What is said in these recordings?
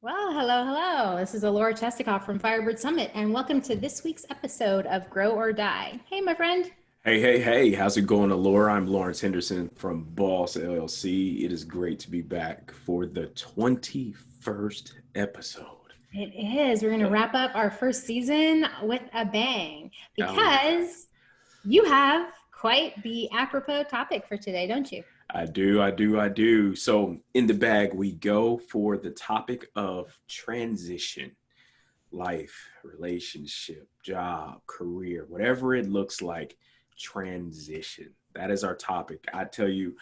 Well, hello, hello. This is Alora Chestikoff from Firebird Summit, and welcome to this week's episode of Grow or Die. Hey, my friend. Hey, how's it going, Allura? I'm Lawrence Henderson from Boss LLC. It is great to be back for the 21st episode. It is. We're going to Oh, wrap up our first season with a bang oh yeah, because you have quite the apropos topic for today, don't you? I do. So in the bag, we go for the topic of transition, life, relationship, job, career, whatever it looks like, transition. That is our topic. I tell you,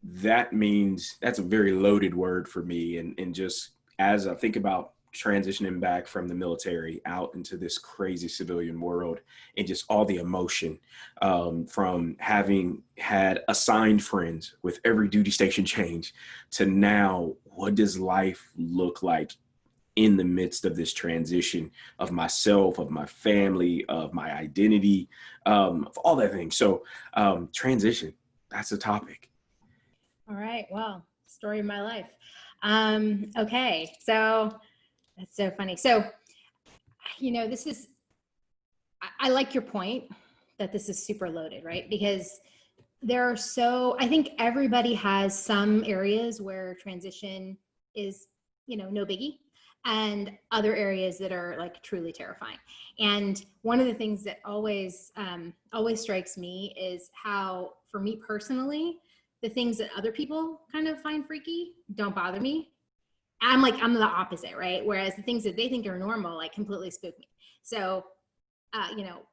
that means that's a very loaded word for me. And just as I think about transitioning back from the military out into this crazy civilian world and just all the emotion from having had assigned friends with every duty station change to now, what does life look like in the midst of this transition of myself, of my family, of my identity, of all that thing. So transition, that's the topic. All right. Well, story of my life. Okay. So that's so funny. So, this is, I like your point that this is super loaded, right? Because I think everybody has some areas where transition is, no biggie, and other areas that are like truly terrifying. And one of the things that always strikes me is how, for me personally, the things that other people kind of find freaky don't bother me. I'm the opposite, right? Whereas the things that they think are normal, like completely spook me. So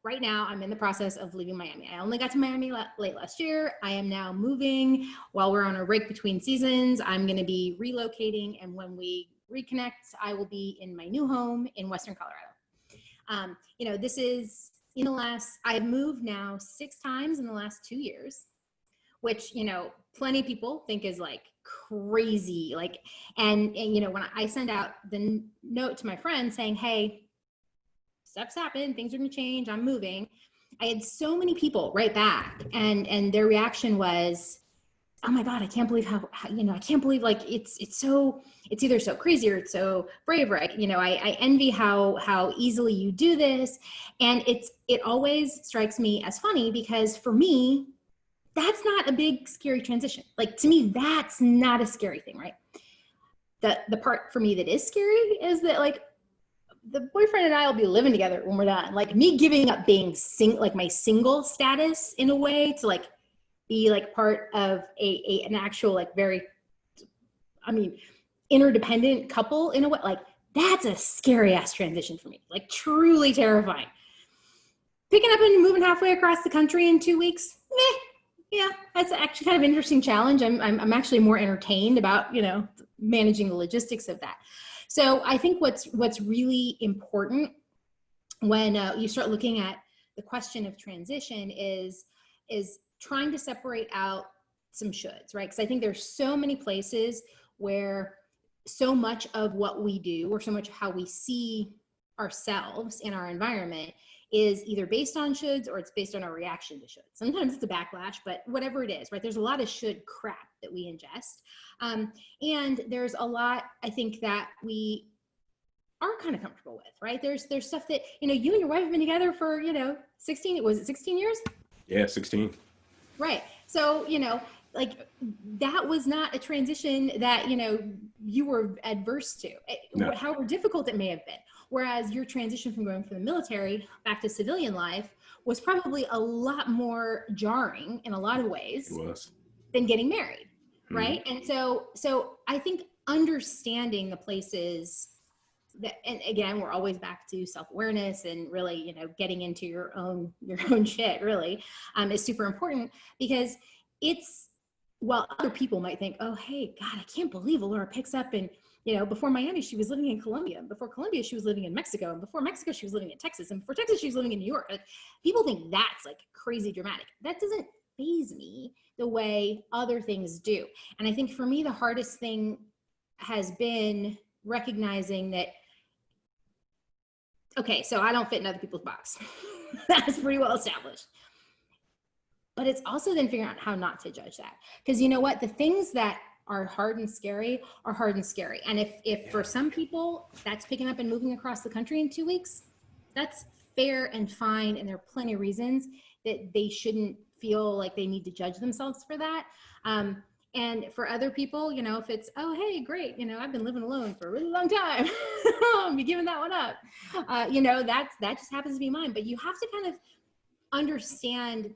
right now I'm in the process of leaving Miami. I only got to Miami late last year. I am now moving while we're on a break between seasons. I'm going to be relocating. And when we reconnect, I will be in my new home in Western Colorado. This is I've moved now 6 times in the last 2 years, which, plenty of people think is like crazy. Like, and when I send out the note to my friends saying, hey, stuff's happened, things are going to change, I'm moving, I had so many people write back, and their reaction was, oh my God, I can't believe how I can't believe, like, it's either so crazy or it's so brave, or I envy how easily you do this. And it always strikes me as funny because for me, that's not a big scary transition. Like, to me, that's not a scary thing, right? The part for me that is scary is that, like, the boyfriend and I will be living together when we're done. Like, me giving up being like my single status in a way to like be like part of an actual, like, very, interdependent couple in a way, like, that's a scary ass transition for me, like truly terrifying. Picking up and moving halfway across the country in 2 weeks, yeah, that's actually kind of an interesting challenge. I'm actually more entertained about, managing the logistics of that. So I think what's really important when you start looking at the question of transition is trying to separate out some shoulds, right? Because I think there's so many places where so much of what we do, or so much of how we see ourselves in our environment, is either based on shoulds or it's based on our reaction to shoulds. Sometimes it's a backlash, but whatever it is, right? There's a lot of should crap that we ingest. And there's a lot, I think, that we are kind of comfortable with, right? There's stuff that, you and your wife have been together for, 16 years? Yeah, 16. Right. So, like, that was not a transition that, you were adverse to, No. however difficult it may have been. Whereas your transition from going from the military back to civilian life was probably a lot more jarring in a lot of ways It was. than getting married. Mhm. Right. And so I think understanding the places that, and again, we're always back to self-awareness and really, getting into your own shit, really, is super important. Because while other people might think, oh, hey, God, I can't believe Laura picks up and, before Miami, she was living in Colombia. Before Colombia, she was living in Mexico. And before Mexico, she was living in Texas. And before Texas, she was living in New York. Like, people think that's like crazy dramatic. That doesn't faze me the way other things do. And I think for me, the hardest thing has been recognizing that, okay, so I don't fit in other people's box. That's pretty well established. But it's also then figuring out how not to judge that. Because you know what? The things that are hard and scary are hard and scary. And if for some people that's picking up and moving across the country in 2 weeks, that's fair and fine. And there are plenty of reasons that they shouldn't feel like they need to judge themselves for that. And for other people, if it's, oh, hey, great, I've been living alone for a really long time. I'll be giving that one up. That just happens to be mine. But you have to kind of understand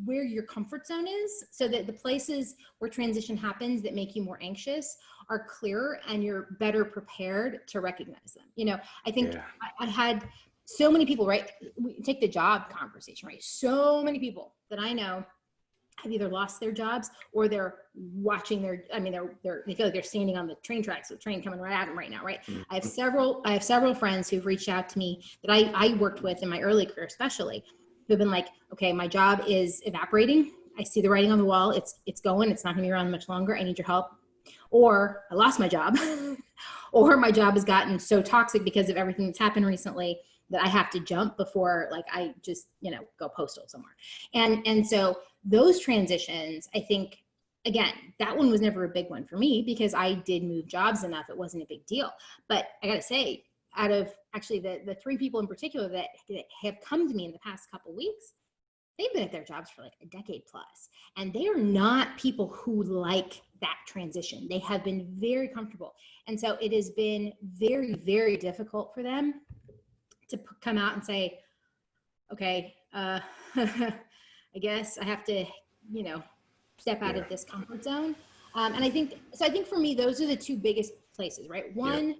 where your comfort zone is, so that the places where transition happens that make you more anxious are clearer and you're better prepared to recognize them. I think I had so many people, right? We take the job conversation, right? So many people that I know have either lost their jobs or they're watching they feel like they're standing on the train tracks with the train coming right at them right now, right? Mm-hmm. I have several friends who've reached out to me that I worked with in my early career, especially, who've been like, okay, my job is evaporating. I see the writing on the wall. It's going. It's not going to be around much longer. I need your help. Or I lost my job, or my job has gotten so toxic because of everything that's happened recently that I have to jump before I just, go postal somewhere. And so those transitions, I think, again, that one was never a big one for me because I did move jobs enough. It wasn't a big deal. But I got to say, out of actually the 3 people in particular that have come to me in the past couple weeks, they've been at their jobs for like a decade plus, and they are not people who like that transition. They have been very comfortable. And so it has been very, very difficult for them to come out and say, okay, I guess I have to, step out of this comfort zone. And I think for me, those are the 2 biggest places, right? One,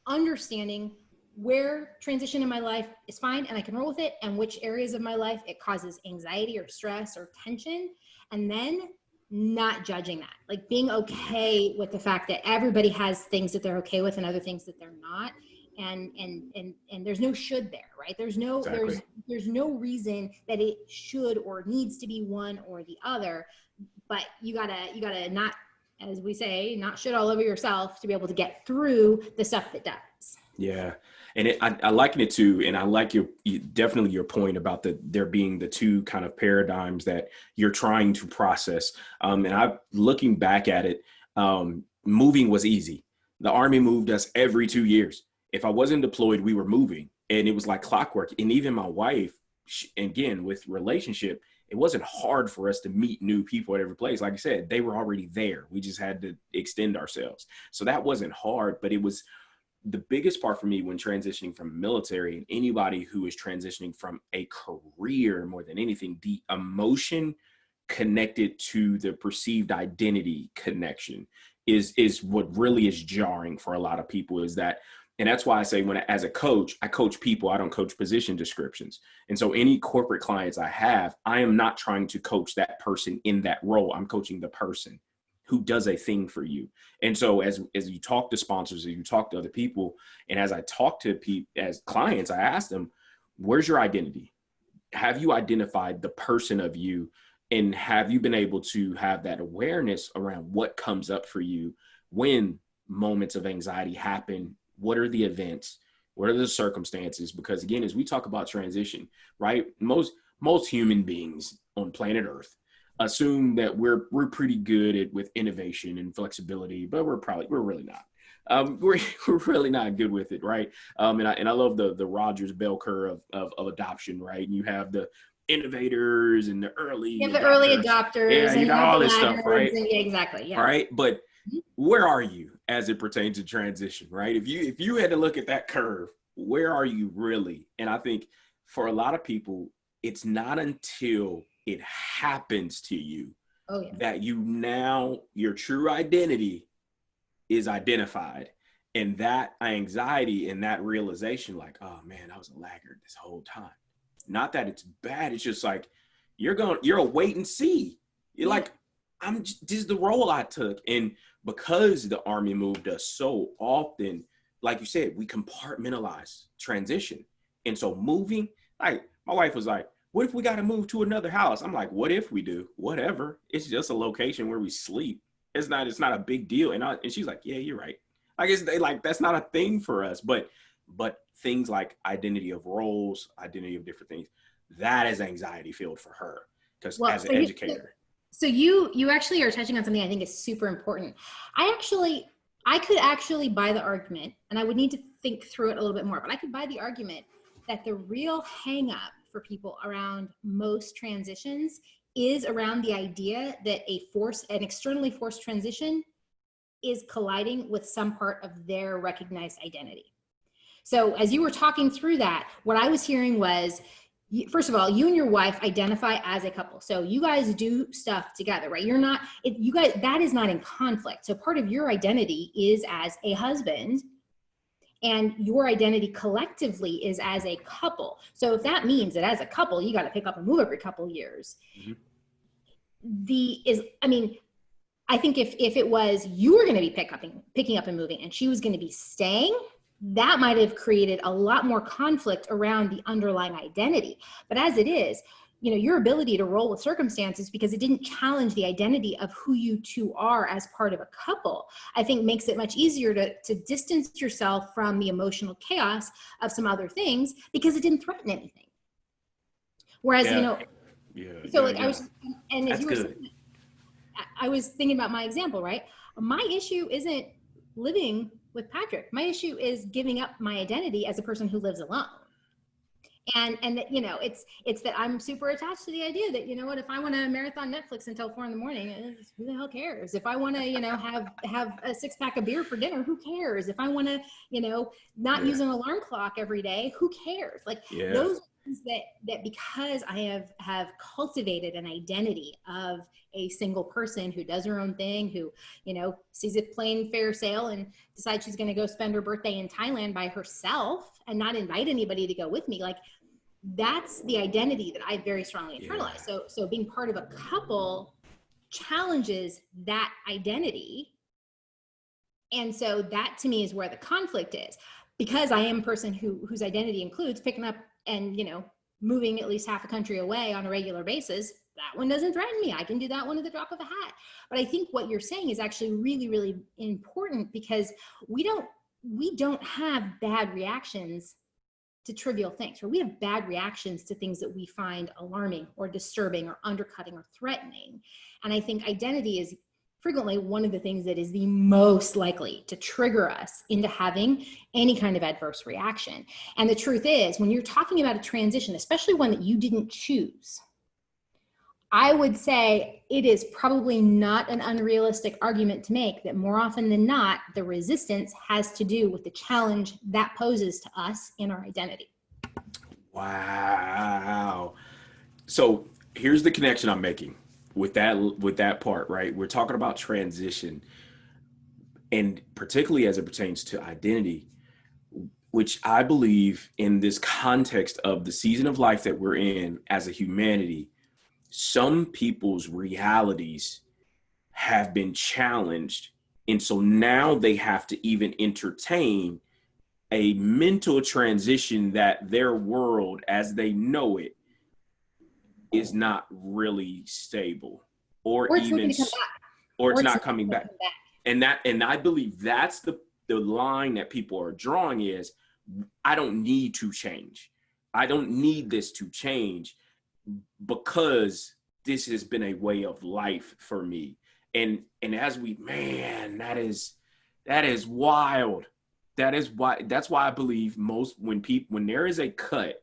understanding where transition in my life is fine and I can roll with it, and which areas of my life it causes anxiety or stress or tension. And then not judging that, like being okay with the fact that everybody has things that they're okay with and other things that they're not. And there's no should there, right? There's no reason that it should or needs to be one or the other, but you gotta not, as we say, not shit all over yourself to be able to get through the stuff that does. Yeah. And I liken it to, and I like definitely your point about there being the 2 kind of paradigms that you're trying to process. And I'm looking back at it, moving was easy. The Army moved us every 2 years. If I wasn't deployed, we were moving, and it was like clockwork. And even my wife, again, with relationship, it wasn't hard for us to meet new people at every place. Like I said, they were already there. We just had to extend ourselves. So that wasn't hard, but it was the biggest part for me when transitioning from military, and anybody who is transitioning from a career more than anything, the emotion connected to the perceived identity connection is what really is jarring for a lot of people. Is that, and that's why I say, as a coach, I coach people, I don't coach position descriptions. And so any corporate clients I have, I am not trying to coach that person in that role. I'm coaching the person who does a thing for you. And so as you talk to sponsors, as you talk to other people, and as I talk to people as clients, I ask them, where's your identity? Have you identified the person of you? And have you been able to have that awareness around what comes up for you when moments of anxiety happen? What are the events? What are the circumstances? Because again, as we talk about transition, right? Most human beings on planet Earth assume that we're pretty good with innovation and flexibility, but we're really not. We're really not good with it, right? And I love the Rogers bell curve of adoption, right? And you have the innovators and the early adopters, yeah, and you got all this stuff, right? Exactly, yeah. Right, but where are you as it pertains to transition, right? If you had to look at that curve, where are you really? And I think for a lot of people, it's not until it happens to you that your true identity is identified. And that anxiety and that realization, like, oh man, I was a laggard this whole time. Not that it's bad. It's just like, you're a wait and see. You're like, this is the role I took. And because the Army moved us so often, like you said, we compartmentalize transition. And so moving, like my wife was like, what if we got to move to another house? I'm like, what if we do? Whatever. It's just a location where we sleep. It's not a big deal. And she's like, yeah, you're right. That's not a thing for us. But things like identity of roles, identity of different things, that is anxiety filled for her. Because as an educator. So you actually are touching on something I think is super important. I could actually buy the argument, and I would need to think through it a little bit more, but I could buy the argument that the real hang up for people around most transitions is around the idea that an externally forced transition is colliding with some part of their recognized identity. So as you were talking through that, what I was hearing was, first of all, you and your wife identify as a couple. So you guys do stuff together, right? You're not, you guys, that is not in conflict. So part of your identity is as a husband, and your identity collectively is as a couple. So if that means that as a couple, you got to pick up and move every couple of years, I think if it was you were going to be picking up and moving, and she was going to be staying, that might have created a lot more conflict around the underlying identity. But as it is, your ability to roll with circumstances, because it didn't challenge the identity of who you two are as part of a couple, I think makes it much easier to distance yourself from the emotional chaos of some other things, because it didn't threaten anything. Whereas, I was, and as you were saying, I was thinking about my example, right? My issue isn't living with Patrick. My issue is giving up my identity as a person who lives alone. And that, it's that I'm super attached to the idea that, if I want to marathon Netflix until 4 a.m, who the hell cares? If I want to, have a 6-pack of beer for dinner, who cares? If I want to, not use an alarm clock every day, who cares? Those are things that because I have cultivated an identity of a single person who does her own thing, who, sees a plain fare sale and decides she's going to go spend her birthday in Thailand by herself and not invite anybody to go with me. That's the identity that I very strongly internalize. So being part of a couple challenges that identity. And so that to me is where the conflict is, because I am a person whose identity includes picking up and, moving at least half a country away on a regular basis. That one doesn't threaten me. I can do that one at the drop of a hat. But I think what you're saying is actually really, really important, because we don't have bad reactions to trivial things, or we have bad reactions to things that we find alarming or disturbing or undercutting or threatening. And I think identity is frequently one of the things that is the most likely to trigger us into having any kind of adverse reaction. And the truth is, when you're talking about a transition, especially one that you didn't choose, I would say it is probably not an unrealistic argument to make that more often than not, the resistance has to do with the challenge that poses to us in our identity. Wow. So here's the connection I'm making with that part, right? We're talking about transition, and particularly as it pertains to identity, which I believe in this context of the season of life that we're in as a humanity, some people's realities have been challenged. And so now they have to even entertain a mental transition that their world as they know it is not really stable, or Or it's even, not come back. or it's not coming back. And I believe that's the line that people are drawing is, I don't need to change. I don't need this to change, because this has been a way of life for me. And as that is wild. That's why I believe when there is a cut,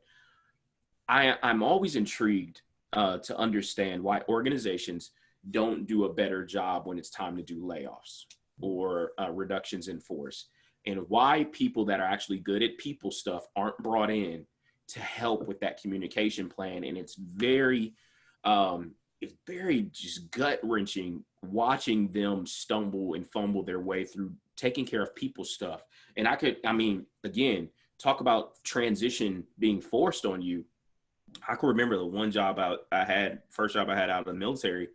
I'm always intrigued to understand why organizations don't do a better job when it's time to do layoffs or reductions in force, and why people that are actually good at people stuff aren't brought in to help with that communication plan. And it's very just gut wrenching watching them stumble and fumble their way through taking care of people stuff. And again, talk about transition being forced on you. I can remember the one job first job I had out of the military.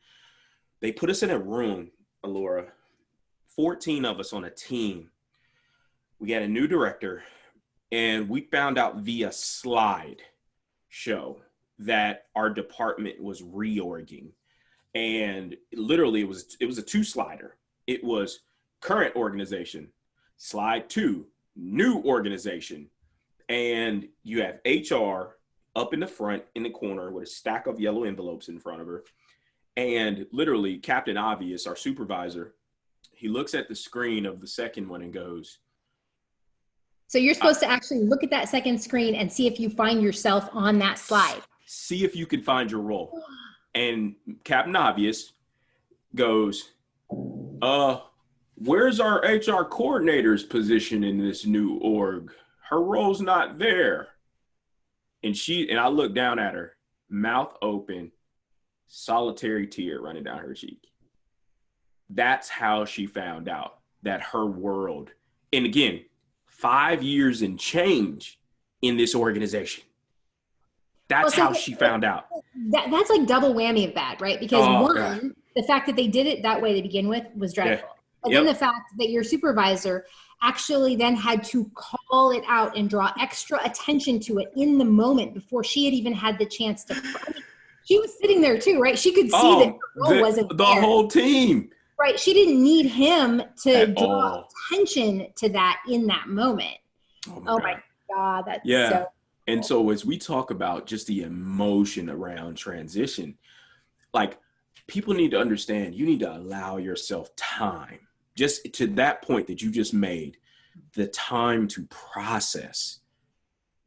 They put us in a room, Alora, 14 of us on a team. We had a new director, and we found out via slide show that our department was reorging. And literally it was a 2-slider. It was current organization, slide 2, new organization. And you have HR up in the front in the corner with a stack of yellow envelopes in front of her. And literally, Captain Obvious, our supervisor, he looks at the screen of the second one and goes, So you're supposed to actually look at that second screen and see if you find yourself on that slide. see if you can find your role. And Captain Obvious goes, where's our HR coordinator's position in this new org? Her role's not there. And I look down at her, mouth open, solitary tear running down her cheek. That's how she found out that her world, and again, 5 years and change in this organization. That's how she found out. That's like double whammy of bad, right? Because one, the fact that they did it that way to begin with was dreadful. But then the fact that your supervisor actually then had to call it out and draw extra attention to it in the moment before she had even had the chance to. She was sitting there too, right? She could see that the role wasn't the there. Whole team. Right. She didn't need him to draw attention to that in that moment. Oh my God. That's so. And so as we talk about just the emotion around transition, like people need to understand, you need to allow yourself time, just to that point that you just made, the time to process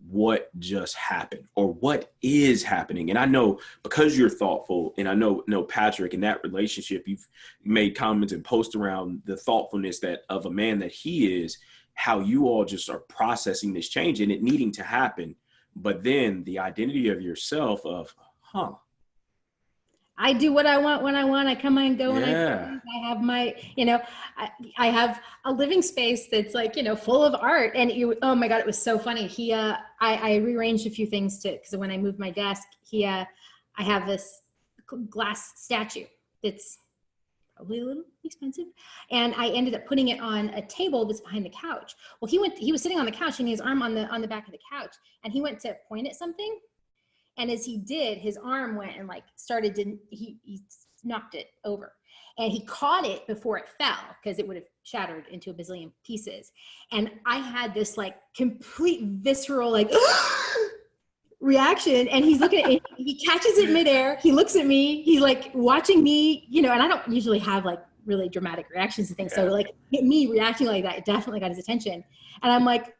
what just happened or what is happening. And I know because you're thoughtful, and I know Patrick, in that relationship, you've made comments and posts around the thoughtfulness that of a man that he is, how you all just are processing this change and it needing to happen. But then the identity of yourself of, I do what I want when I want. I come and go when I have my, I have a living space that's like, full of art. And oh my God, it was so funny. I rearranged a few things because when I moved my desk, I have this glass statue that's probably a little expensive. And I ended up putting it on a table that's behind the couch. Well, he was sitting on the couch and his arm on the back of the couch, and he went to point at something. And as he did, his arm went and he knocked it over, and he caught it before it fell because it would have shattered into a bazillion pieces. And I had this like complete visceral reaction, and he's looking at it, he catches it midair. He looks at me, he's like watching me, and I don't usually have like really dramatic reactions to things. So like me reacting like that, it definitely got his attention. And I'm like,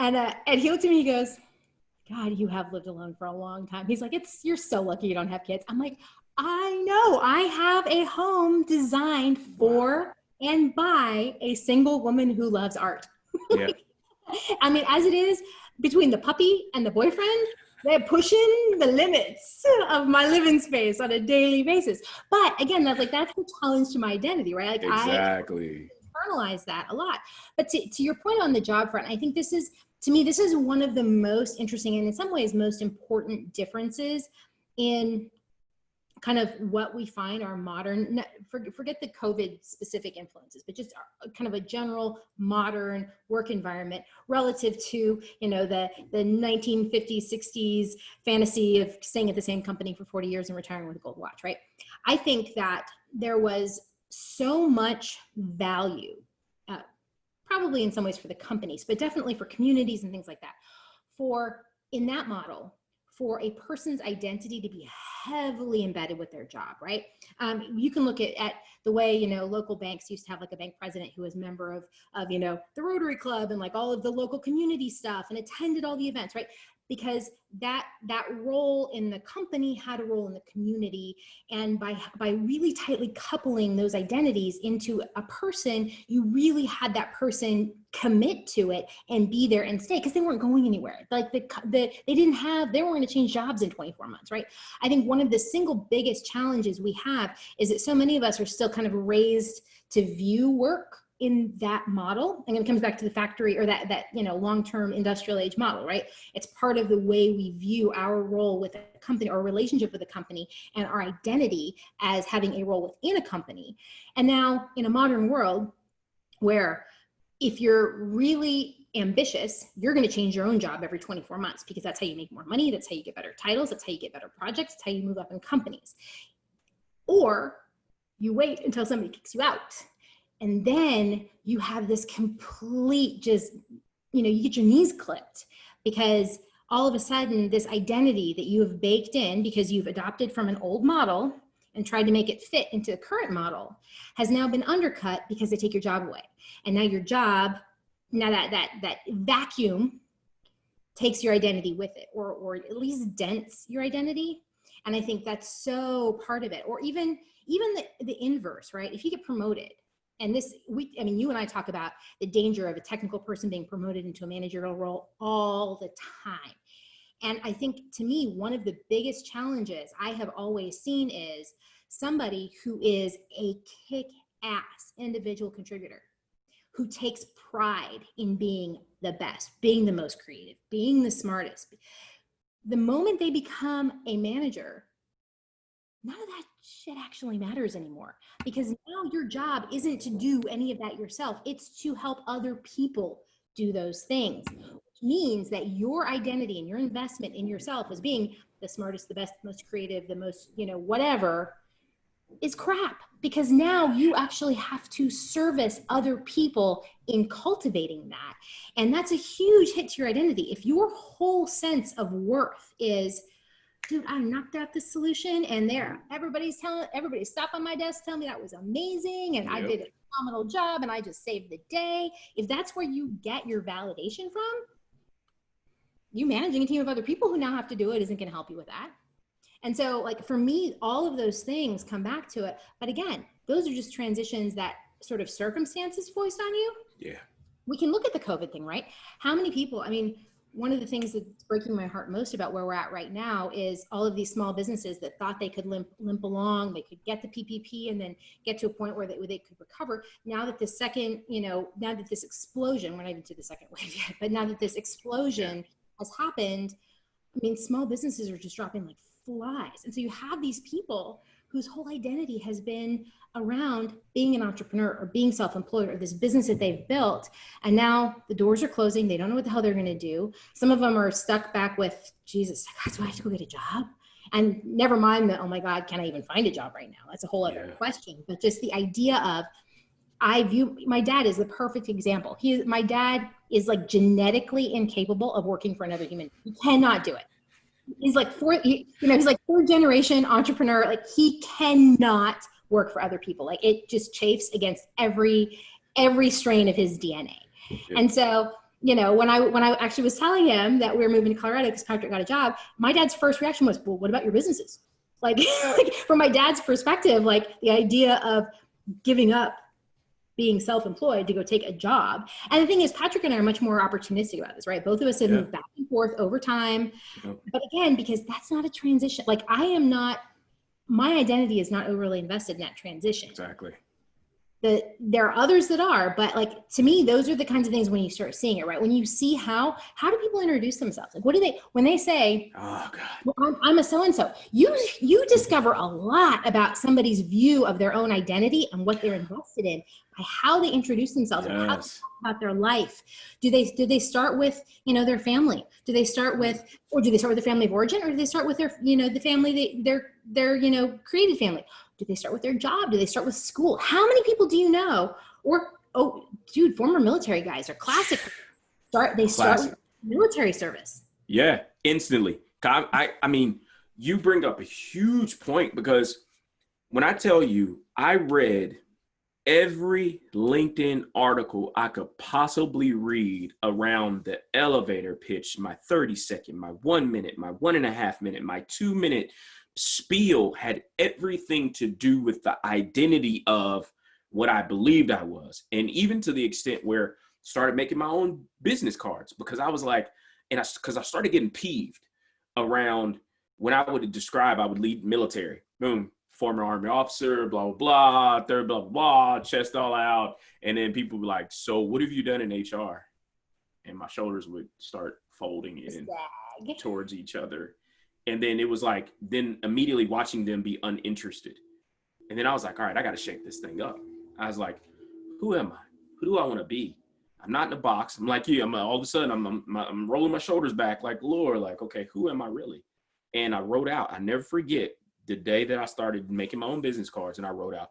and he looked at me, he goes, God, you have lived alone for a long time. He's like, you're so lucky you don't have kids. I'm like, I know, I have a home designed for and by a single woman who loves art. Yeah. I mean, as it is, between the puppy and the boyfriend, they're pushing the limits of my living space on a daily basis. But again, that's the challenge to my identity, right? Like exactly. I internalize that a lot. But to your point on the job front, I think this is one of the most interesting and in some ways most important differences in kind of what we find our modern, forget the COVID specific influences, but just kind of a general modern work environment relative to, the 1950s, 60s fantasy of staying at the same company for 40 years and retiring with a gold watch, right? I think that there was so much value, probably in some ways for the companies, but definitely for communities and things like that, in that model, for a person's identity to be heavily embedded with their job, right? You can look at the way, local banks used to have like a bank president who was a member of the Rotary Club and like all of the local community stuff and attended all the events, right? Because that role in the company had a role in the community. And by really tightly coupling those identities into a person, you really had that person commit to it and be there and stay, because they weren't going anywhere. Like they weren't going to change jobs in 24 months, right? I think one of the single biggest challenges we have is that so many of us are still kind of raised to view work in that model. And it comes back to the factory or that long-term industrial age model, right? It's part of the way we view our role with a company or relationship with a company and our identity as having a role within a company. And now in a modern world where if you're really ambitious, you're going to change your own job every 24 months because that's how you make more money. That's how you get better titles. That's how you get better projects. That's how you move up in companies. Or you wait until somebody kicks you out. And then you have this complete you get your knees clipped because all of a sudden this identity that you have baked in because you've adopted from an old model and tried to make it fit into the current model has now been undercut because they take your job away. And now your job, now that vacuum takes your identity with it, or at least dents your identity. And I think that's so part of it. Or even the inverse, right? If you get promoted, and I mean, you and I talk about the danger of a technical person being promoted into a managerial role all the time. And I think, to me, one of the biggest challenges I have always seen is somebody who is a kick-ass individual contributor, who takes pride in being the best, being the most creative, being the smartest. The moment they become a manager, none of that shit actually matters anymore, because now your job isn't to do any of that yourself. It's to help other people do those things, which means that your identity and your investment in yourself as being the smartest, the best, the most creative, the most, whatever, is crap, because now you actually have to service other people in cultivating that. And that's a huge hit to your identity. If your whole sense of worth is, dude, I knocked out this solution and everybody's stopped on my desk telling me that was amazing and I did a phenomenal job and I just saved the day. If that's where you get your validation from, you managing a team of other people who now have to do it isn't going to help you with that. And so, like, for me, all of those things come back to it. But again, those are just transitions that sort of circumstances foist on you. Yeah. We can look at the COVID thing, right? How many people, I mean, one of the things that's breaking my heart most about where we're at right now is all of these small businesses that thought they could limp along, they could get the PPP and then get to a point where they could recover. Now that the second, now that this explosion, we're not even to the second wave yet, but now that this explosion has happened, I mean, small businesses are just dropping like flies. And so you have these people whose whole identity has been around being an entrepreneur or being self-employed or this business that they've built. And now the doors are closing. They don't know what the hell they're going to do. Some of them are stuck back with, Jesus, do I have to go get a job? And never mind that, oh my God, can I even find a job right now? That's a whole other question. But just the idea of, I view, my dad is the perfect example. My dad is like genetically incapable of working for another human. He cannot do it. He's like he's like third generation entrepreneur. Like, he cannot work for other people. Like, it just chafes against every strain of his DNA. Yeah. And so, when I actually was telling him that we were moving to Colorado because Patrick got a job, my dad's first reaction was, well, what about your businesses? Like, from my dad's perspective, like, the idea of giving up being self-employed to go take a job. And the thing is, Patrick and I are much more opportunistic about this, right? Both of us have moved back and forth over time. But again, because that's not a transition. Like, my identity is not overly invested in that transition. Exactly. There are others that are, but like, to me, those are the kinds of things when you start seeing it, right? When you see how do people introduce themselves? Like, when they say, oh God, well, I'm a so-and-so, you discover a lot about somebody's view of their own identity and what they're invested in by how they introduce themselves and how they talk about their life. Do they start with, their family? Do they start with the family of origin, or do they start with their, the family, their created family? Do they start with their job? Do they start with school? How many people do you know? Or, oh, dude, former military guys are classic. They start with military service. Yeah, instantly. I mean, you bring up a huge point, because when I tell you, I read every LinkedIn article I could possibly read around the elevator pitch, my 30-second, my 1 minute, my 1.5 minute, my 2 minute spiel had everything to do with the identity of what I believed I was. And even to the extent where I started making my own business cards, because I was like, because I started getting peeved around when I would describe, I would lead military, boom, former Army officer, blah, blah, blah, third, blah, blah, blah, chest all out. And then people were like, so what have you done in HR? And my shoulders would start folding in towards each other. And then it was like, then immediately watching them be uninterested. And then I was like, all right, I got to shake this thing up. I was like, who am I? Who do I want to be? I'm not in a box. I'm like you. All of a sudden, I'm rolling my shoulders back like, Lord, like, okay, who am I really? And I wrote out, I never forget the day that I started making my own business cards, and I wrote out,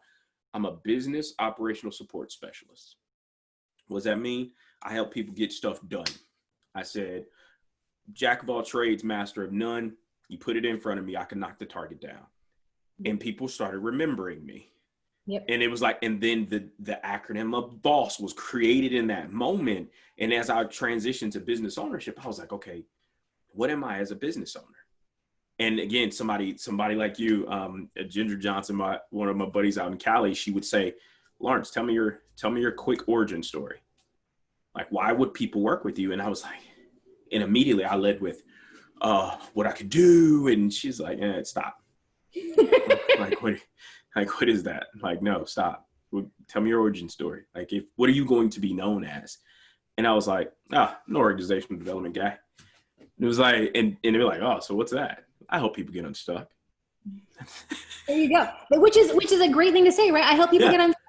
I'm a business operational support specialist. What does that mean? I help people get stuff done. I said, jack of all trades, master of none. You put it in front of me, I can knock the target down. And people started remembering me. Yep. And it was like, and then the acronym of BOSS was created in that moment. And as I transitioned to business ownership, I was like, okay, what am I as a business owner? And again, somebody like you, Ginger Johnson, one of my buddies out in Cali, she would say, Lawrence, tell me your quick origin story. Like, why would people work with you? And I was like, and immediately I led with what I could do. And she's like, stop. What is that? Like, no, stop. Tell me your origin story. Like, what are you going to be known as? And I was like, I'm an organizational development guy. And it was like, and they were like, oh, so what's that? I help people get unstuck. There you go. Which is a great thing to say, right? I help people get unstuck.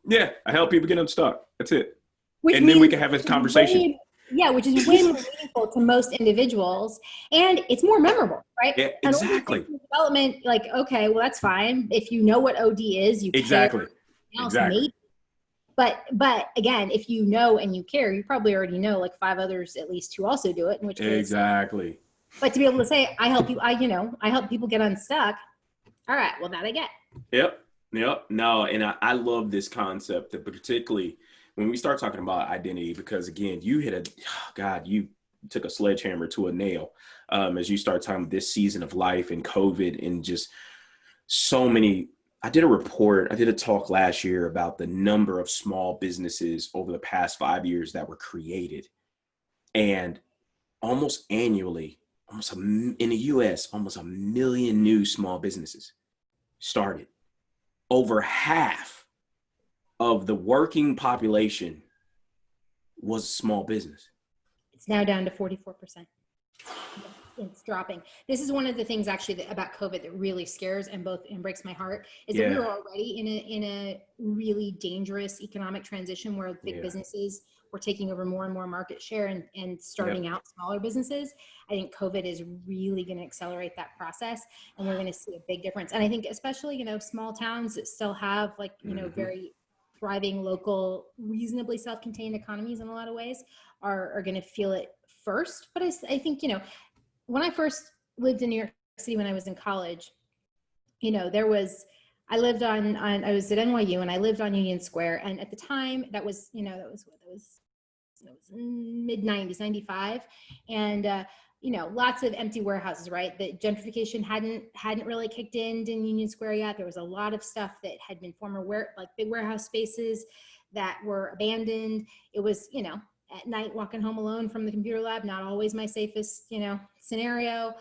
Yeah, I help people get unstuck. That's it. Which and then we can have this conversation. Which is way more meaningful to most individuals, and it's more memorable, right? Yeah, exactly. Development, like, okay, well, that's fine. If you know what OD is, you exactly. care. Exactly. But again, if you know and you care, you probably already know like 5 others at least who also do it. In which case, exactly. But to be able to say, I help people get unstuck. All right, well, that I get. Yep. No, and I love this concept, that particularly when we start talking about identity, because again, you took a sledgehammer to a nail as you start talking about this season of life and COVID and just so many. I did a talk last year about the number of small businesses over the past 5 years that were created. And almost annually, in the US, almost 1 million new small businesses started. Over half of the working population was small business. It's now down to 44%. It's dropping. This is one of the things actually about COVID that really scares and breaks my heart is that we were already in a really dangerous economic transition where big businesses were taking over more and more market share and starting out smaller businesses. I think COVID is really going to accelerate that process, and we're going to see a big difference. And I think especially, small towns that still have very thriving local, reasonably self-contained economies in a lot of ways are going to feel it first. But I think, when I first lived in New York City when I was in college, I was at NYU and I lived on Union Square. And at the time that was mid 90s, 95. And, lots of empty warehouses, right? The gentrification hadn't really kicked in Union Square yet. There was a lot of stuff that had been former big warehouse spaces that were abandoned. It was, at night walking home alone from the computer lab, not always my safest, scenario.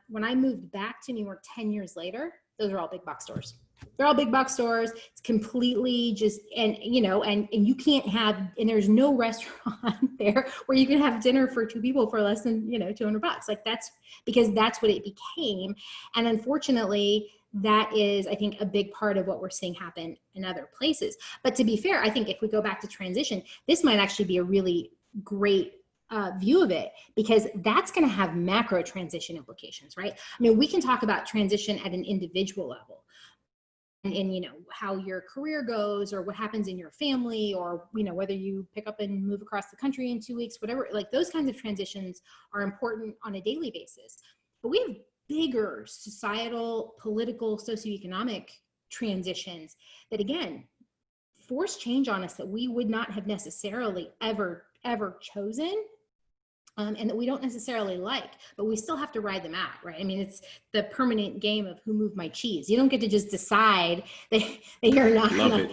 When I moved back to New York 10 years later, those are all big box stores. They're all big box stores. It's completely just, and you can't have, and there's no restaurant there where you can have dinner for 2 people for less than, $200. Like that's what it became. And unfortunately, that is, I think, a big part of what we're seeing happen in other places. But to be fair, I think if we go back to transition, this might actually be a really great view of it, because that's going to have macro transition implications, right? I mean, we can talk about transition at an individual level and how your career goes or what happens in your family, or whether you pick up and move across the country in 2 weeks, whatever. Like those kinds of transitions are important on a daily basis. But we have bigger societal, political, socioeconomic transitions that again force change on us that we would not have necessarily ever chosen, and that we don't necessarily like, but we still have to ride them out, right? I mean, it's the permanent game of who moved my cheese. You don't get to just decide that you're not Love it.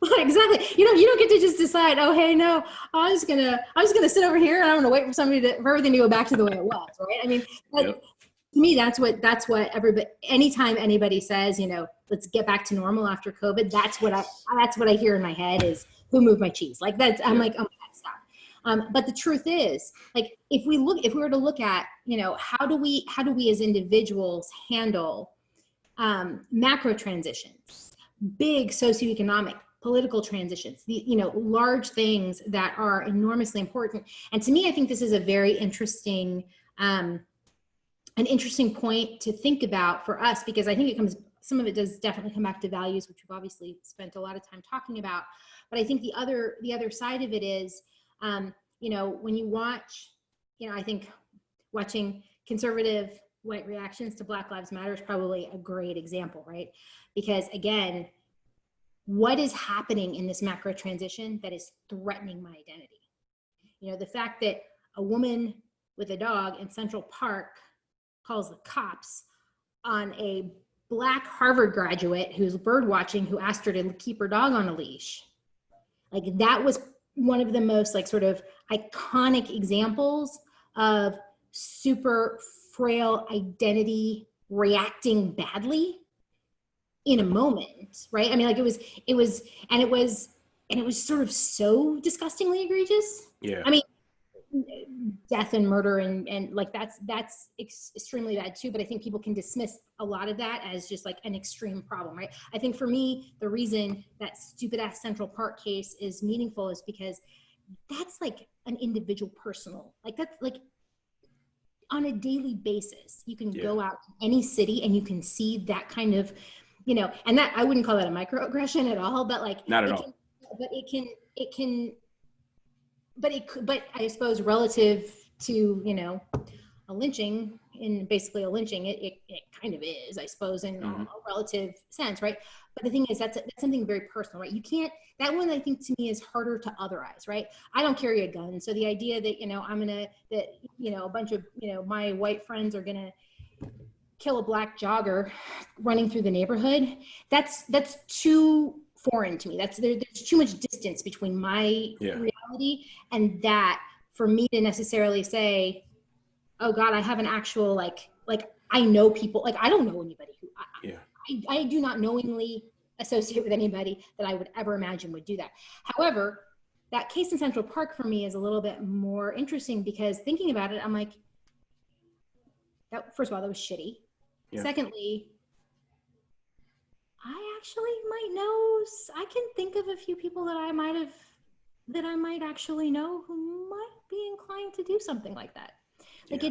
Exactly. You don't get to just decide, oh, hey, no, I was gonna sit over here and I'm gonna wait for everything to go back to the way it was, right? I mean, to me, that's what everybody, anytime anybody says, let's get back to normal after COVID, that's what I hear in my head is who moved my cheese. Like that's, I'm like, oh my God, stop. But the truth is, like, if we were to look at, how do we as individuals handle macro transitions, big socioeconomic, political transitions, large things that are enormously important. And to me, I think this is a very interesting, an interesting point to think about for us, because I think some of it does definitely come back to values, which we've obviously spent a lot of time talking about. But I think the other side of it is, when you watch, I think watching conservative white reactions to Black Lives Matter is probably a great example, right? Because again, what is happening in this macro transition that is threatening my identity? You know, the fact that a woman with a dog in Central Park calls the cops on a Black Harvard graduate who's bird watching, who asked her to keep her dog on a leash. Like, that was one of the most like sort of iconic examples of super frail identity reacting badly in a moment, right? I mean, like it was sort of so disgustingly egregious. Yeah. I mean, death and murder and like that's extremely bad too, but I think people can dismiss a lot of that as just like an extreme problem, right? I think for me, the reason that stupid ass Central Park case is meaningful is because that's like an individual personal, like that's like on a daily basis, you can go out to any city and you can see that kind of, you know, and that I wouldn't call that a microaggression at all, but like not at all. But I suppose relative to, you know, a lynching, in basically a lynching, it kind of is, I suppose, in a relative sense, right? But the thing is, that's something very personal, right? You can't, that one I think to me is harder to otherize, right? I don't carry a gun. So the idea that, you know, a bunch of, you know, my white friends are going to kill a Black jogger running through the neighborhood, that's too foreign to me. There's too much distance between my reality and that for me to necessarily say, oh God, I have an actual, like I know people, like I don't know anybody who, I do not knowingly associate with anybody that I would ever imagine would do that. However, that case in Central Park for me is a little bit more interesting because thinking about it, I'm like, that, first of all, that was shitty. Yeah. Secondly, I actually might know, I can think of a few people that I might actually know who might be inclined to do something like that. Like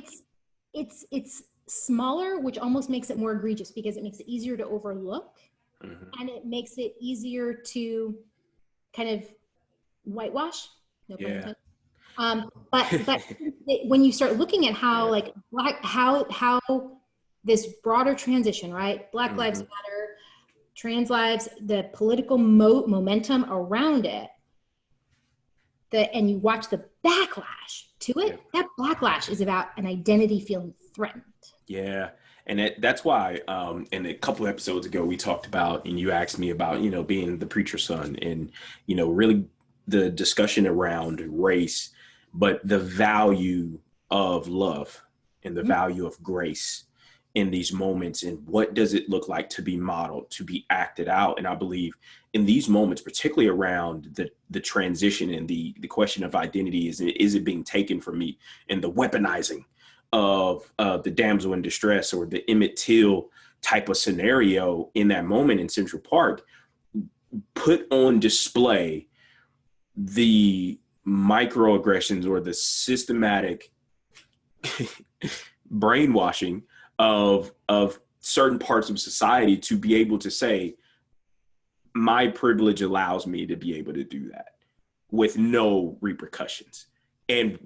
it's smaller, which almost makes it more egregious because it makes it easier to overlook and it makes it easier to kind of whitewash. No pun intended. But when you start looking at how like how this broader transition, right? Black Lives Matter, trans lives, the political momentum around it, and you watch the backlash to it, that backlash is about an identity feeling threatened. Yeah. And that's why, in a couple of episodes ago, we talked about, and you asked me about, you know, being the preacher's son and, you know, really the discussion around race, but the value of love and the value of grace in these moments, and what does it look like to be modeled, to be acted out. And I believe in these moments, particularly around the transition and the question of identity, is it being taken from me, and the weaponizing of the damsel in distress or the Emmett Till type of scenario in that moment in Central Park, put on display the microaggressions or the systematic brainwashing of certain parts of society to be able to say, my privilege allows me to be able to do that with no repercussions. And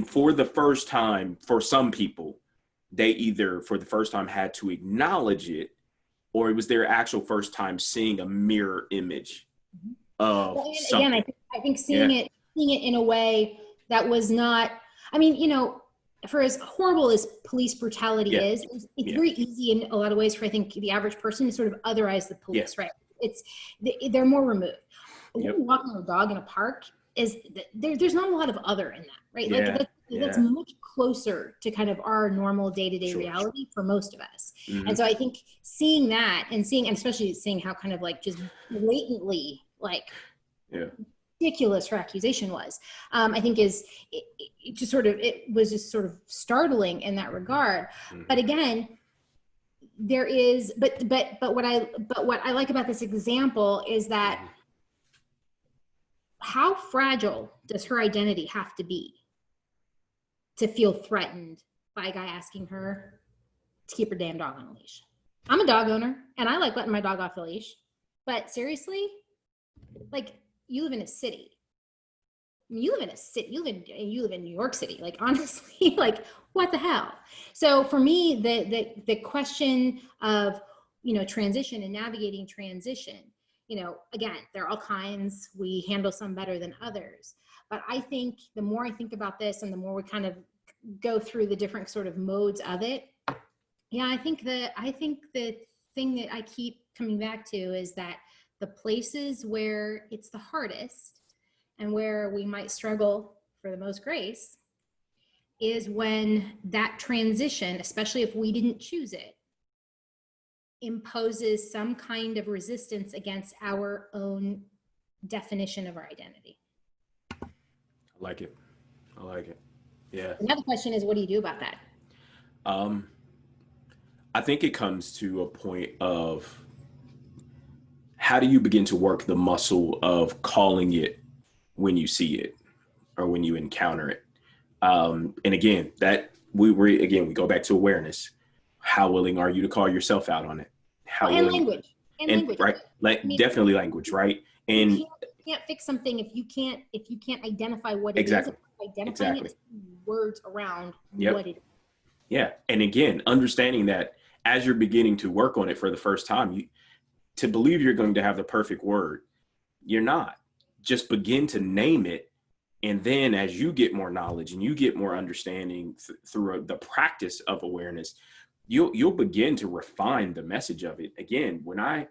for the first time, for some people, they either for the first time had to acknowledge it, or it was their actual first time seeing a mirror image of something. Again, I think seeing it in a way that was not, I mean, you know, for as horrible as police brutality is, it's very easy in a lot of ways for, I think, the average person to sort of otherize the police, right? They're more removed. Walking a dog in a park there's not a lot of other in that, right? That's much closer to kind of our normal day-to-day reality for most of us. And so I think seeing that and especially seeing how kind of like just blatantly like ridiculous her accusation was, I think it was just sort of startling in that regard. But again, there is, but what I like about this example is that how fragile does her identity have to be to feel threatened by a guy asking her to keep her damn dog on a leash? I'm a dog owner and I like letting my dog off the leash, but seriously, like, you live in a city. you live in a city, you live in New York City, like honestly, like what the hell? So for me, the question of, transition and navigating transition, again, there are all kinds, we handle some better than others. But I think the more I think about this and the more we kind of go through the different sort of modes of it, yeah, I think the thing that I keep coming back to is that the places where it's the hardest and where we might struggle for the most grace is when that transition, especially if we didn't choose it, imposes some kind of resistance against our own definition of our identity. I like it. I like it. Yeah. Another question is, what do you do about that? Um, I think it comes to a point of how do you begin to work the muscle of calling it when you see it or when you encounter it. And again, we go back to awareness. How willing are you to call yourself out on it? How and willing, language and language, right? Like definitely language, right? And you can't fix something if you can't identify what it exactly, is. Identifying exactly. it, words around Yep. what it is. Yeah. And again, understanding that as you're beginning to work on it for the first time, to believe you're going to have the perfect word, you're not. Just begin to name it. And then as you get more knowledge and you get more understanding through the practice of awareness, you'll begin to refine the message of it. Again, when I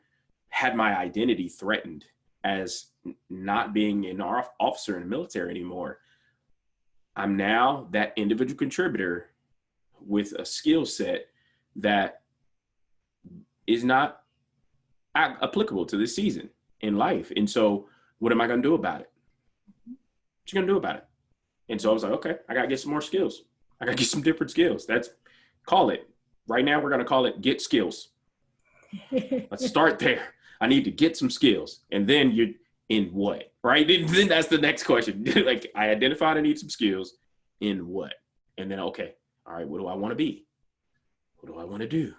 had my identity threatened as not being an officer in the military anymore, I'm now that individual contributor with a skill set that is not applicable to this season in life. And so what am I going to do about it? What you going to do about it? And so I was like, okay, I got to get some more skills. I got to get some different skills. Call it. Right now, we're going to call it get skills. Let's start there. I need to get some skills. And then you're in what? Right? Then that's the next question. Like, I identified I need some skills. In what? And then, okay, all right, what do I want to be? What do I want to do?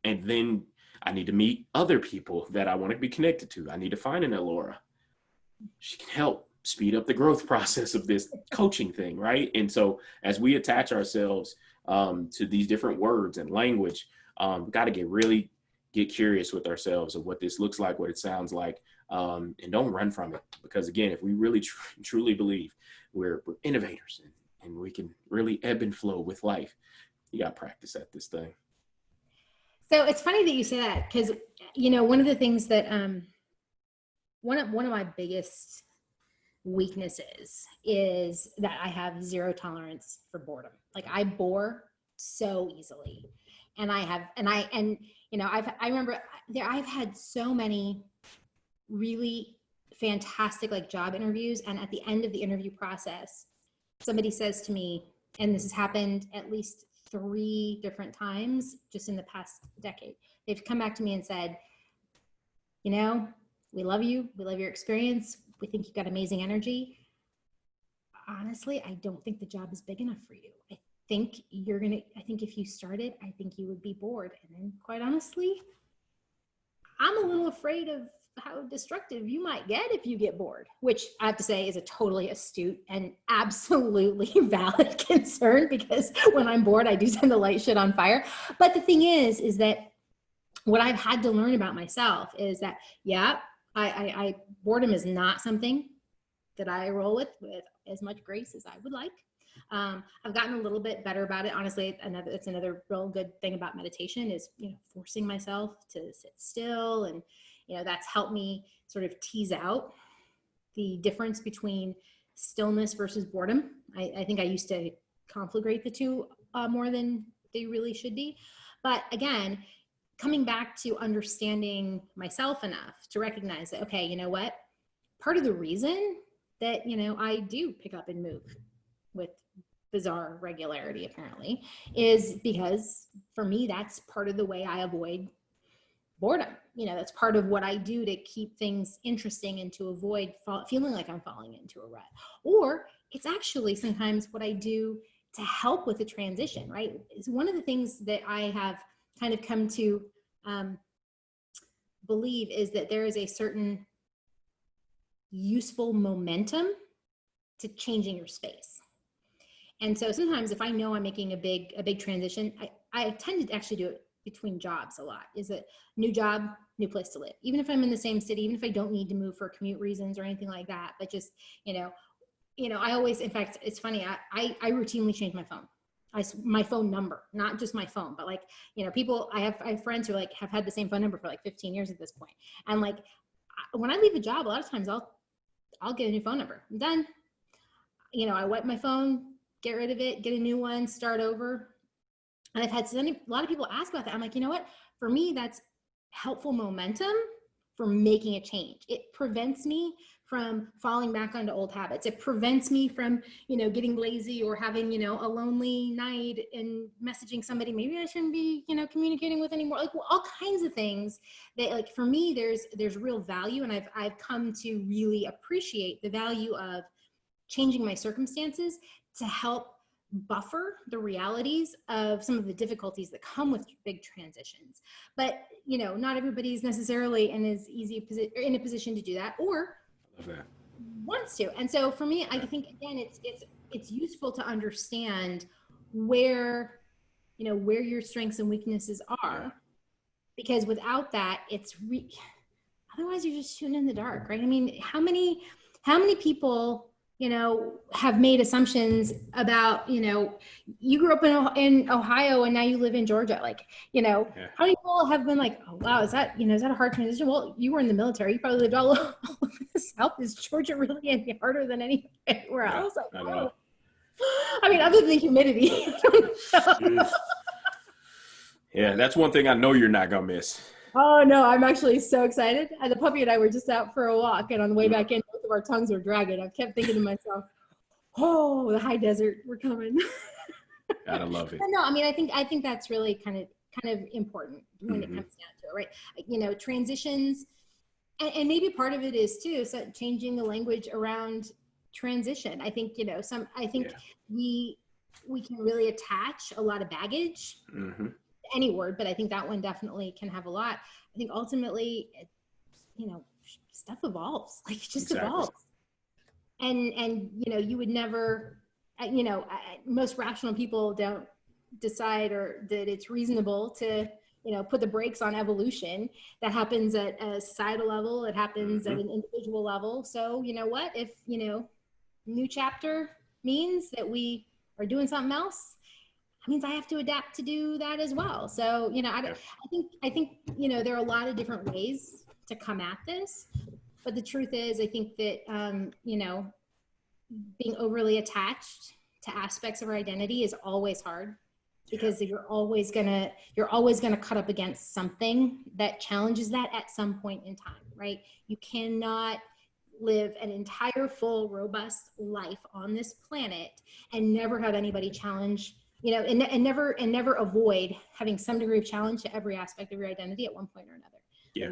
And then I need to meet other people that I want to be connected to. I need to find an Elora. She can help speed up the growth process of this coaching thing, right? And so as we attach ourselves to these different words and language, we've got to get curious with ourselves of what this looks like, what it sounds like, and don't run from it. Because again, if we really truly believe we're innovators and we can really ebb and flow with life, you got to practice at this thing. So it's funny that you say that, because one of the things that one of my biggest weaknesses is that I have zero tolerance for boredom. Like, I bore so easily, and I remember I've had so many really fantastic like job interviews, and at the end of the interview process, somebody says to me, and this has happened at least 3 different times just in the past decade, they've come back to me and said, we love you. We love your experience. We think you've got amazing energy. Honestly, I don't think the job is big enough for you. I think if you started, I think you would be bored. And then quite honestly, I'm a little afraid of how destructive you might get if you get bored, which I have to say is a totally astute and absolutely valid concern, because when I'm bored, I do tend to light shit on fire. But the thing is that what I've had to learn about myself is that, I boredom is not something that I roll with as much grace as I would like. I've gotten a little bit better about it. Honestly, it's another real good thing about meditation is, forcing myself to sit still. And, that's helped me sort of tease out the difference between stillness versus boredom. I think I used to conflagrate the two more than they really should be. But again, coming back to understanding myself enough to recognize that, okay, you know what? Part of the reason that, I do pick up and move with bizarre regularity, apparently, is because for me, that's part of the way I avoid boredom. That's part of what I do to keep things interesting and to avoid feeling like I'm falling into a rut. Or it's actually sometimes what I do to help with the transition, right? It's one of the things that I have kind of come to believe is that there is a certain useful momentum to changing your space. And so sometimes if I know I'm making a big transition, I tend to actually do it between jobs a lot. Is it new job, new place to live? Even if I'm in the same city, even if I don't need to move for commute reasons or anything like that, but just, I always, in fact, it's funny, I routinely change my phone. My phone number, not just my phone, but like, people, I have friends who like have had the same phone number for like 15 years at this point. And like, when I leave a job, a lot of times I'll get a new phone number. I'm done. I wipe my phone, get rid of it, get a new one, start over. And I've had a lot of people ask about that. I'm like, you know what? For me, that's helpful momentum for making a change. It prevents me from falling back onto old habits. It prevents me from, getting lazy or having, a lonely night and messaging somebody maybe I shouldn't be, communicating with anymore. Like all kinds of things that, like, for me, there's real value. And I've come to really appreciate the value of changing my circumstances to help buffer the realities of some of the difficulties that come with big transitions. But, not everybody's necessarily in a position to do that or wants to. And so for me, I think, again, it's useful to understand where your strengths and weaknesses are, because without that, otherwise you're just shooting in the dark, right? I mean, how many people have made assumptions about, you grew up in Ohio and now you live in Georgia. Like, how many people have been like, oh, wow, is that a hard transition? Well, you were in the military. You probably lived all over the South. Is Georgia really any harder than anywhere else? Like, oh. I mean, other than the humidity. Yeah, that's one thing I know you're not going to miss. Oh, no, I'm actually so excited. The puppy and I were just out for a walk, and on the way back in, both of our tongues were dragging. I kept thinking to myself, oh, the high desert, we're coming. Gotta love it. But no, I mean, I think that's really kind of important when it comes down to it, right? Transitions, and maybe part of it is too, so changing the language around transition. I think, we can really attach a lot of baggage. Any word, but I think that one definitely can have a lot. I think ultimately, stuff evolves, like it just evolves. And you would never, most rational people don't decide or that it's reasonable to, put the brakes on evolution. That happens at a societal level. It happens at an individual level. So, what if, new chapter means that we are doing something else? Means I have to adapt to do that as well. So, I think, there are a lot of different ways to come at this, but the truth is, I think that, being overly attached to aspects of our identity is always hard, because you're always gonna cut up against something that challenges that at some point in time, right? You cannot live an entire, full, robust life on this planet and never have anybody challenge, and never avoid having some degree of challenge to every aspect of your identity at one point or another. Yeah.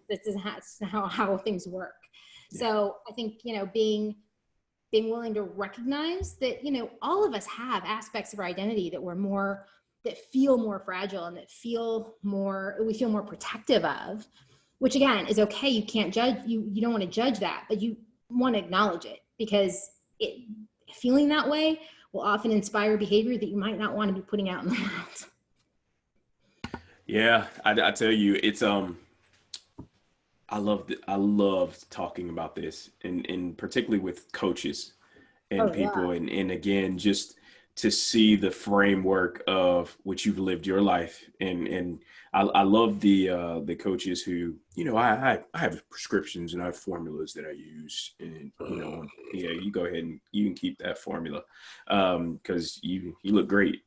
That's how things work. Yeah. So I think, being willing to recognize that, all of us have aspects of our identity that feel more fragile and that we feel more protective of, which again is okay. You can't judge, you don't want to judge that, but you want to acknowledge it, because feeling that way will often inspire behavior that you might not want to be putting out in the world. Yeah, I tell you, it's I love talking about this, and particularly with coaches and people, and again, just to see the framework of which you've lived your life, and I love the coaches who, I have prescriptions and I have formulas that I use, and you go ahead and you can keep that formula because you look great.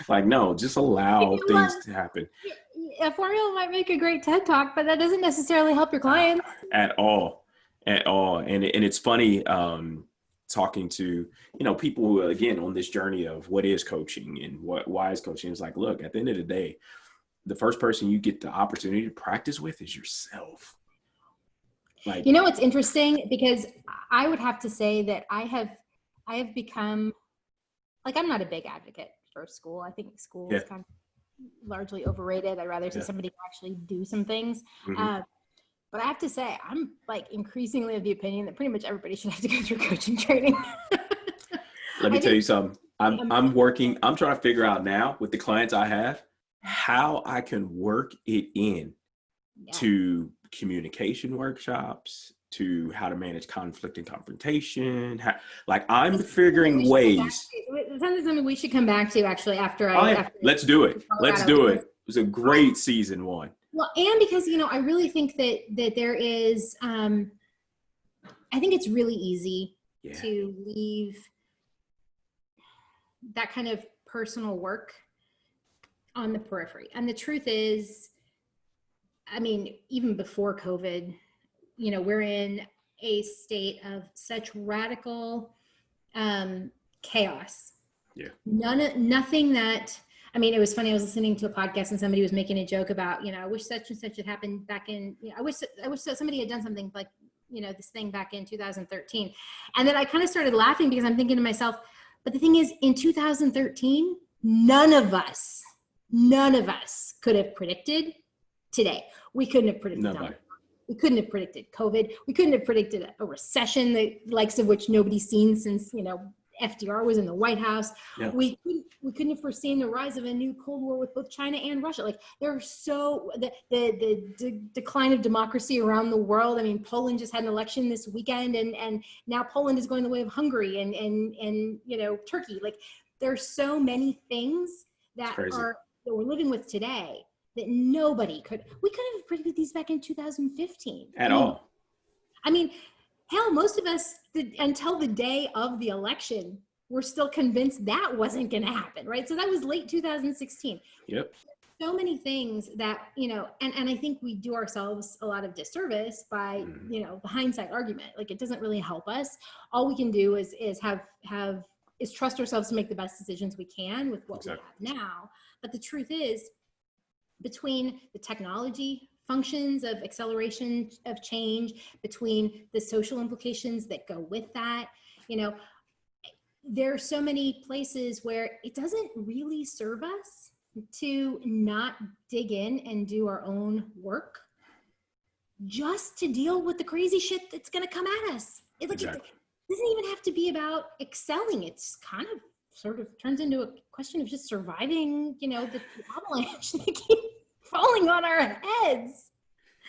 Like, no, just allow things to happen. A formula might make a great TED Talk, but that doesn't necessarily help your clients at all. And it's funny talking to people who are, again, on this journey of what is coaching and why is coaching. It's like, look, at the end of the day, the first person you get the opportunity to practice with is yourself. Like, it's interesting, because I would have to say that I have become, like, I'm not a big advocate for school. I think school is kind of largely overrated. I'd rather see somebody actually do some things. But I have to say, I'm like increasingly of the opinion that pretty much everybody should have to go through coaching training. Let me I tell you think something. I'm trying to figure out now with the clients I have, how I can work it in yeah. to communication workshops, to how to manage conflict and confrontation. Like I'm figuring ways. It's something we should come back to actually after Oh, yeah. after Let's do it. Let's Colorado, do it. because It was a great season 1. well, and because I really think that there is I think it's really easy to leave that kind of personal work on the periphery. And the truth is, I mean, even before COVID, we're in a state of such radical chaos. Yeah. Nothing that, I mean, it was funny. I was listening to a podcast and somebody was making a joke about, I wish such and such had happened back in, I wish that somebody had done something like, this thing back in 2013. And then I kind of started laughing because I'm thinking to myself, but the thing is, in 2013, none of us could have predicted today. We couldn't have predicted that. We couldn't have predicted COVID. We couldn't have predicted a recession, the likes of which nobody's seen since, FDR was in the White House. Yeah. We couldn't have foreseen the rise of a new Cold War with both China and Russia. Like the decline of democracy around the world. I mean, Poland just had an election this weekend, and now Poland is going the way of Hungary and Turkey. Like there's so many things that we're living with today that we couldn't have predicted these back in 2015 at all. I mean, hell, most of us, until the day of the election, were still convinced that wasn't going to happen, right? So that was late 2016. Yep. So many things that, and I think we do ourselves a lot of disservice by, the hindsight argument. Like it doesn't really help us. All we can do is trust ourselves to make the best decisions we can with what we have now. But the truth is, between the technology functions of acceleration of change, between the social implications that go with that, there are so many places where it doesn't really serve us to not dig in and do our own work just to deal with the crazy shit that's going to come at us. It doesn't even have to be about excelling. It's kind of sort of turns into a question of just surviving, the avalanche that keep falling on our heads.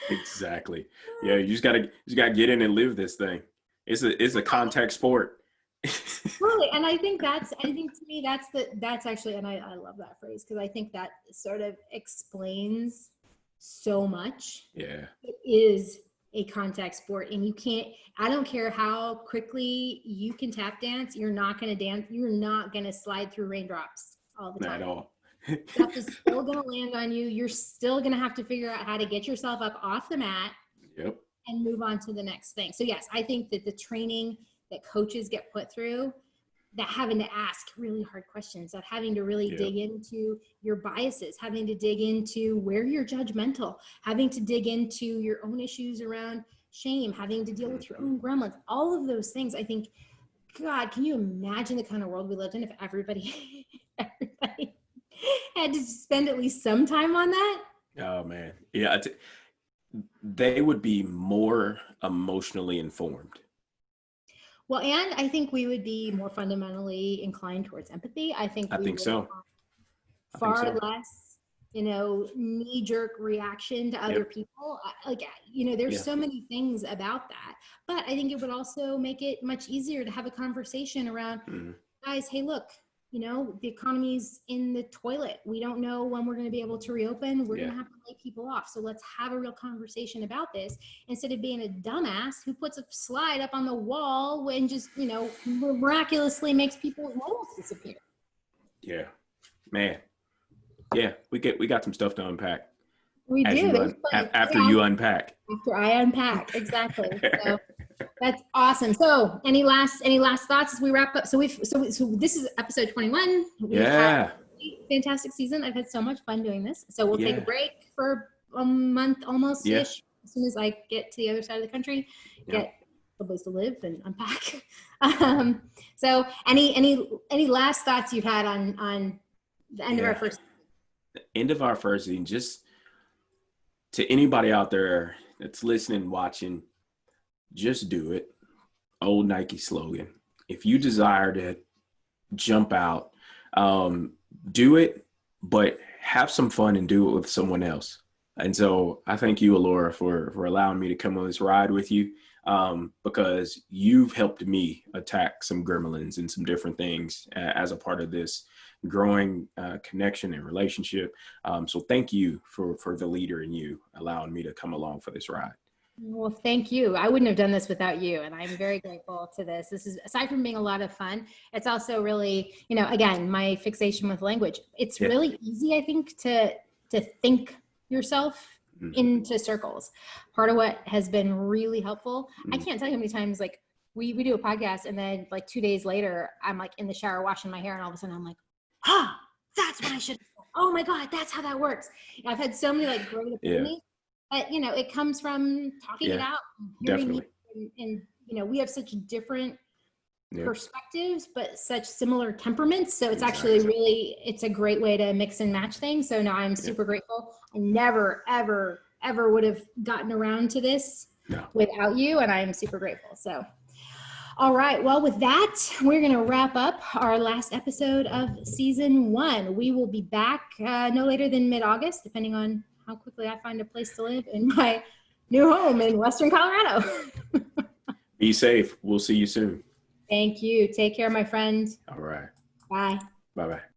Exactly. Yeah, you just gotta get in and live this thing. It's a contact sport. Really, and I think to me that's actually, and I love that phrase because I think that sort of explains so much. Yeah. It is a contact sport, and I don't care how quickly you can tap dance, you're not going to dance, you're not going to slide through raindrops all the time. Not at all. Stuff is still going to land on you. You're still going to have to figure out how to get yourself up off the mat. Yep. And move on to the next thing. So yes, I think that the training that coaches get put through, that having to ask really hard questions, that having to really dig into your biases, having to dig into where you're judgmental, having to dig into your own issues around shame, having to deal with your own gremlins, all of those things. I think, God, can you imagine the kind of world we lived in if everybody had to spend at least some time on that? Oh man. Yeah. They would be more emotionally informed. Well, and I think we would be more fundamentally inclined towards empathy. I think so. Far less, knee-jerk reaction to other people. There's so many things about that. But I think it would also make it much easier to have a conversation around, guys, hey, look, the economy's in the toilet. We don't know when we're going to be able to reopen. We're going to have to lay people off. So let's have a real conversation about this instead of being a dumbass who puts a slide up on the wall and just, miraculously makes people's walls disappear. Yeah, man. Yeah, we got some stuff to unpack. We do. After you unpack. After I unpack, exactly. So that's awesome. So, any last thoughts as we wrap up? So this is episode 21. We've had a fantastic season. I've had so much fun doing this. So we'll take a break for a month almost ish. As soon as I get to the other side of the country, get a place to live and unpack. So any last thoughts you've had on the end of our first? End of our first season, just to anybody out there that's listening, watching, just do it. Old Nike slogan. If you desire to jump out, do it, but have some fun and do it with someone else. And so I thank you, Alora, for allowing me to come on this ride with you, because you've helped me attack some gremlins and some different things as a part of this growing connection and relationship. So thank you for the leader in you allowing me to come along for this ride. Well, thank you. I wouldn't have done this without you. And I'm very grateful to this. This is, aside from being a lot of fun, it's also really, you know, again, my fixation with language. It's really easy, I think, to think yourself into circles. Part of what has been really helpful, I can't tell you how many times, like, we do a podcast and then like 2 days later, I'm like in the shower washing my hair and all of a sudden I'm like, that's what I should, oh my God, that's how that works. And I've had so many like great epiphanies. But, you know, it comes from talking it out, hearing and, you know, we have such different perspectives, but such similar temperaments. So it's actually really, it's a great way to mix and match things. So no, I'm super grateful. I never, ever, ever would have gotten around to this without you. And I'm super grateful. So, all right. Well, with that, we're going to wrap up our last episode of season 1. We will be back no later than mid-August, depending on how quickly I find a place to live in my new home in Western Colorado. Be safe. We'll see you soon. Thank you. Take care, my friend. All right. Bye. Bye-bye.